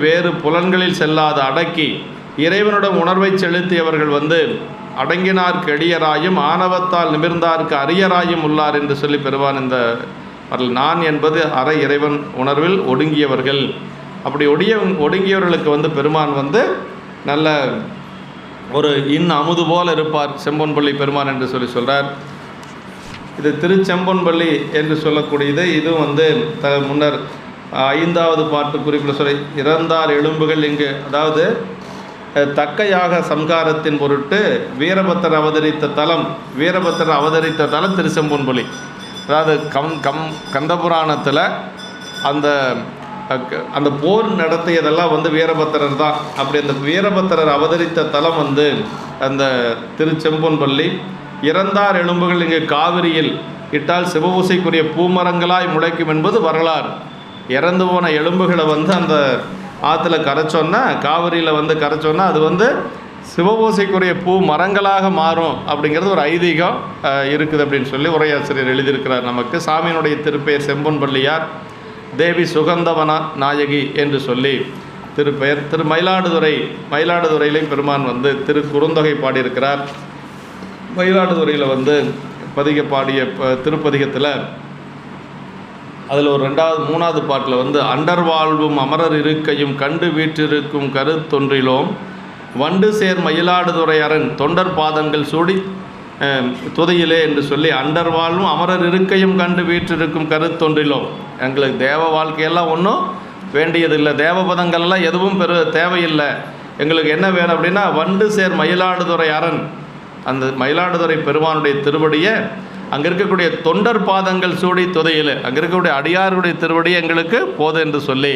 வேறு புலன்களில் செல்லாத அடக்கி இறைவனுடன் உணர்வை செலுத்தியவர்கள் அடங்கினார்க்கு எளியராயும் ஆணவத்தால் நிமிர்ந்தார்க்கு அரியராயும் உள்ளார் என்று சொல்லி பெறுவான். இந்த நான் என்பது அற இறைவன் உணர்வில் ஒடுங்கியவர்கள். அப்படி ஒடுங்கியவர்களுக்கு பெருமான் நல்ல ஒரு அமுது போல இருப்பார் செம்பொன்பள்ளி பெருமான் என்று சொல்கிறார். இது திருச்செம்பொன்பள்ளி என்று சொல்லக்கூடியது. இது முன்னர் 5வது பாட்டு குறிப்பில் சொல்லி இறந்தார் எலும்புகள் இங்கு, அதாவது தக்கையாக சம்காரத்தின் பொருட்டு வீரபத்தர் அவதரித்த தலம் திருச்செம்பொன்பள்ளி. அதாவது கந்தபுராணத்தில் அந்த போர் நடத்தியதெல்லாம் வீரபத்திரர் தான். அப்படி அந்த வீரபத்திரர் அவதரித்த தலம் அந்த திருச்செம்பொன்பள்ளி. இறந்தார் எலும்புகள் இங்கு காவிரியில் இட்டால் சிவபூசைக்குரிய பூமரங்களாய் முளைக்கும் என்பது வரலாறு. இறந்து போன எலும்புகளை அந்த ஆற்றுல கரைச்சோன்னா, காவிரியில் கரைச்சோன்னா அது சிவபூசைக்குரிய பூ மரங்களாக மாறும் அப்படிங்கிறது ஒரு ஐதீகம் இருக்குது அப்படின்னு சொல்லி உரையாசிரியர் எழுதியிருக்கிறார். நமக்கு சாமியினுடைய திருப்பெயர் செம்பொன்பள்ளியார், தேவி சுகந்தவன நாயகி என்று சொல்லி திருப்பெயர். மயிலாடுதுறையிலையும் பெருமான் திரு குறுந்தொகை பாடியிருக்கிறார். மயிலாடுதுறையில் பதிக பாடிய திருப்பதிகத்தில் அதில் ஒரு 3வது பாட்டில் அண்டர் வாழ்வும் அமரர் இருக்கையும் கண்டு வீற்றிருக்கும் கருத்தொன்றிலோம் வண்டு சேர் மயிலாடுதுறை அரண் தொண்டர் பாதங்கள் சூடி துதையிலே என்று சொல்லி, அண்டர் வாழ்வும் அமரர் இருக்கையும் கண்டு வீற்றிருக்கும் கருத்தொன்றிலோம். எங்களுக்கு தேவ வாழ்க்கையெல்லாம் ஒன்றும் வேண்டியதில்லை, தேவபதங்கள்லாம் எதுவும் தேவையில்லை. எங்களுக்கு என்ன வேணும் அப்படின்னா வண்டு சேர் மயிலாடுதுறை அரண், அந்த மயிலாடுதுறை பெருமானுடைய திருவடியை அங்கே இருக்கக்கூடிய தொண்டர் பாதங்கள் சூடி துதையில் அங்கே இருக்கக்கூடிய அடியாருடைய திருவடியை எங்களுக்கு போது என்று சொல்லி